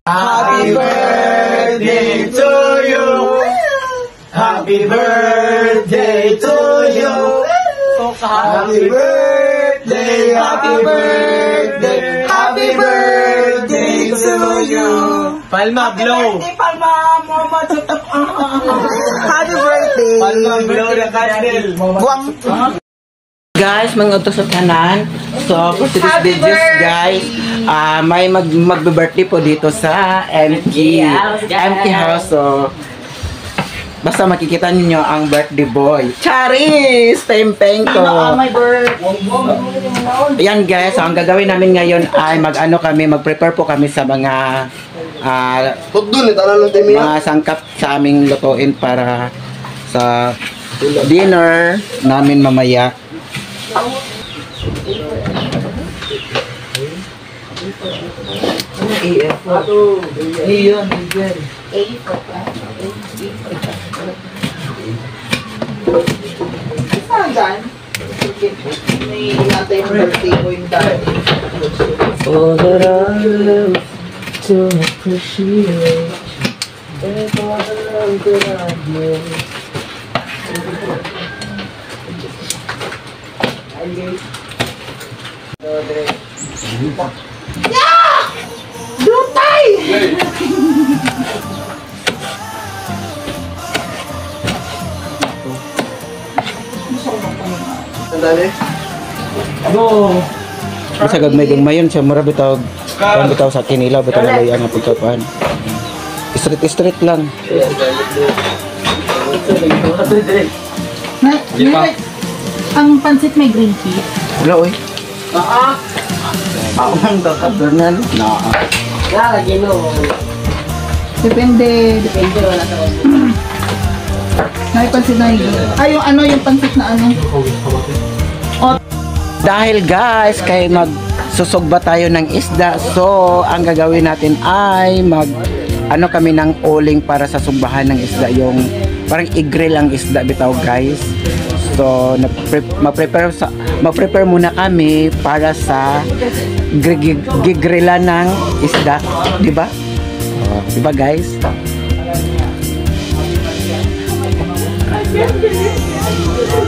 Happy birthday to you. Happy birthday to you. Happy birthday, happy birthday, happy birthday to you. Palma blow. Palma, mama, happy birthday. Palma blow na candle. Buwang. Guys, mga utos sa tanan. So, for today's videos, guys, may magbe-birthday po dito sa MK House. So, basta makikita niyo ang birthday boy. Charis! Pempeng ko. My birthday. Ayan guys, so ang gagawin namin ngayon ay mag-prepare po kami sa mga mga sangkap sa aming lutuin para sa dinner namin mamaya. Saan dyan? May natay yung birthday ko yung dyan. For the love to appreciate and for the love that I give. Dutay! Sandali. Go! Basta gagmay-gagmayon siya, mara bitaw sa kinilaw, bitaw lalayan ang pagkakuan. Street lang. Ang pansit may green tea. Wala, oy. Ako ang kakadurnan. Lagi no. Depende wala sa may pansit na yun. Ay, yung pansit na ano. Dahil guys, kay magsusugba tayo ng isda. So, ang gagawin natin ay kami ng uling para sa sugbahan ng isda. Yung parang i-grill ang isda bitaw guys. So, mag-prepare muna kami para sa gigrillan ng isda. Diba? Diba guys?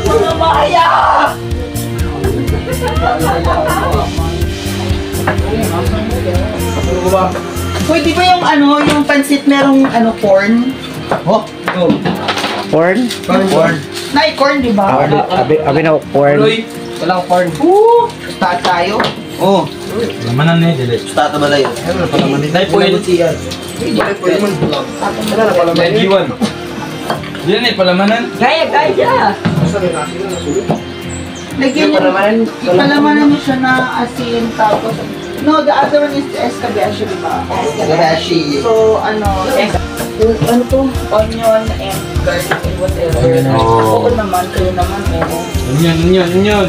Mga bahaya! Pwede ba yung pansit merong corn? Oh, go. Corn? Corn. Nay, corn, di ba? Abi na corn. Walang corn. Start tayo. Oh. Lamanan na dili. Start ba layo? Ano na pala man? Dai po yun. Dai po yun. Ano na pala man? Iwan. Diyan ay palamanan. Gaya. Lagyan niyo, ipalamanan niyo siya na asin, tapos, no, the other one is escabeche, di ba? Escabeche. So, ano to? Onion and garlic and whatever. Oo naman, kayo naman, oo. Onion. Onion?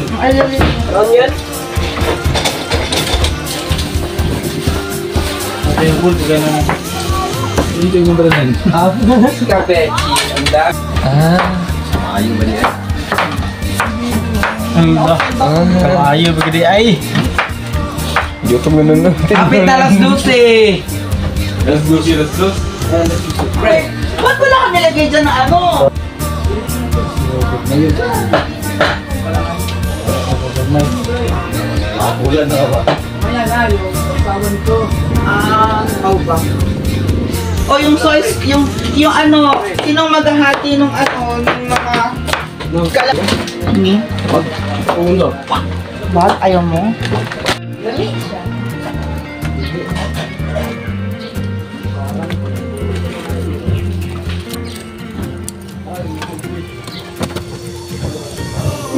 Ito yung food, gano'n. Ito yung branan. Escabeche. Ang dag. Ayun ba niya? Ayaw ba gede ay? Dito mo nun. Kapit na las 12. Las dos. Ba't wala ka nilagay dyan na ano? Ulan na ba? Maya na, yung kawan ko. Ba? O yung sauce, yung sinong maghahati nung nung mga Ni? Ulo. Bakit ayaw mo?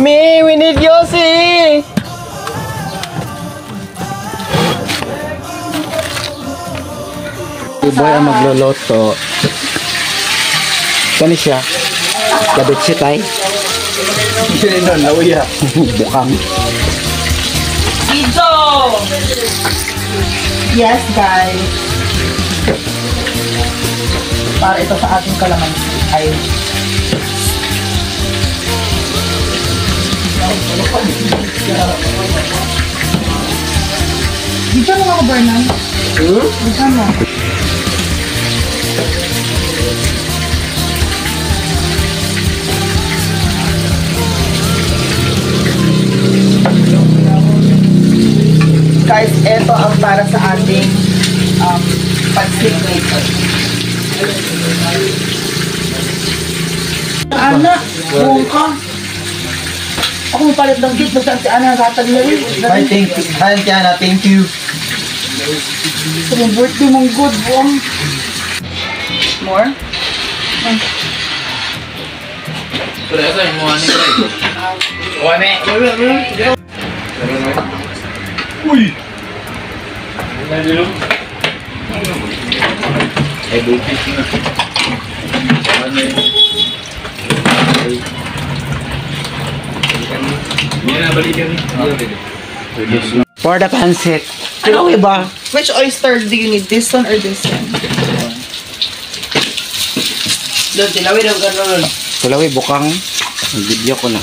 Me, we need Yossi! Si boy ang magluluto. Kani siya? Kabitsi tay? Hindi nun, nauya. Bukang. Pizzo! Yes, guys. Para ito sa ating kalamansi. Ay. Dito mo ako, Bernal. Dito mo. Guys, ito ang para sa ating pansip later. Anak, buong ka. Ako mapalit ng gate, basta si Ana nakatag na rin. Hi, thank you. Hi, Tiana, thank you. Sa mong birthday mong good, buong. More? Uy! For the pancit. Ano iba? Which oyster do you need? This one or this one? Doon, tilawin ang gano'n. Kulawi, bukang. Video ko na.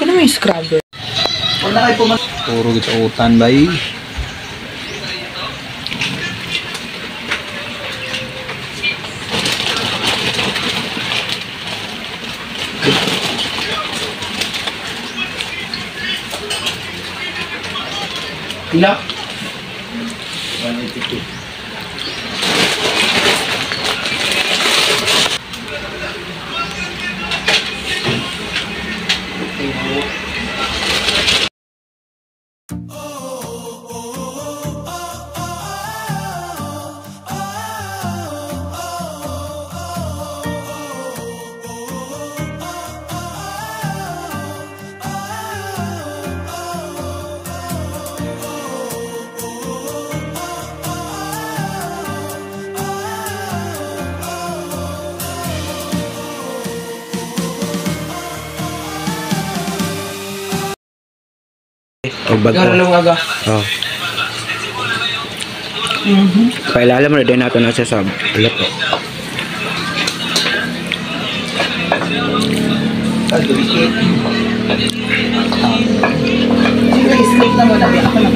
Kano may scrubber? Huwag na kayo pumunta. Puro kita utan, bay. Ila? Garalong aga. Oh. Pailalam na din natin na siya sa luto. Sige, skip na muna. Ako na kayo.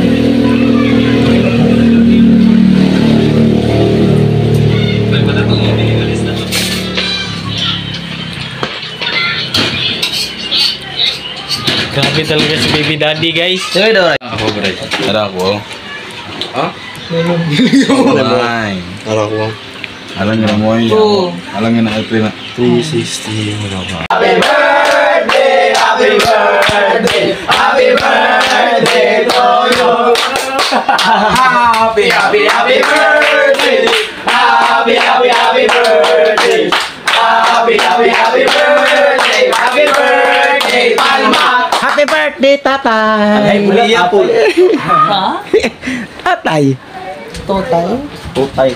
Grabe talaga si baby daddy, guys. Sige daw, Ray. Ako, bro. Tara ako. Ha? Nine. Tara ko. Alam nyo na mo yun. Oo. Alam nyo na April na 360. Happy birthday! Happy birthday! Happy birthday to you! Happy, happy, happy birthday! Happy, happy, happy birthday! Happy, happy, happy birthday! Happy birthday, Palma! Happy birthday, tatay! Ay, muli po. Ha? Tatay! Total? Tutay.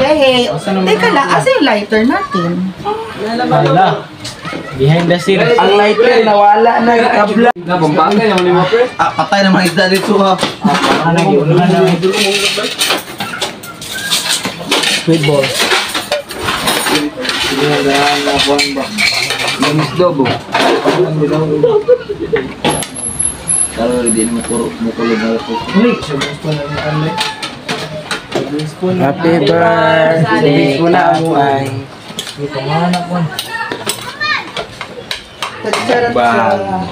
Yay! Teka lang, asa yung lighter natin? Hala. Behind the scene. Ang lighter nawala na kabla. Nabumpagay naman yung mga pre. Patay na mga isda dito ha. Sweet ball. Dobo. Kalau di ini mukul na po. Happy birthday, tatay! Mukbang.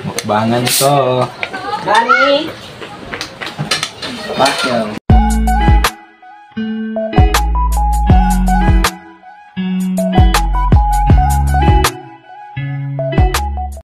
Mukbangan to. Gani? Pasya.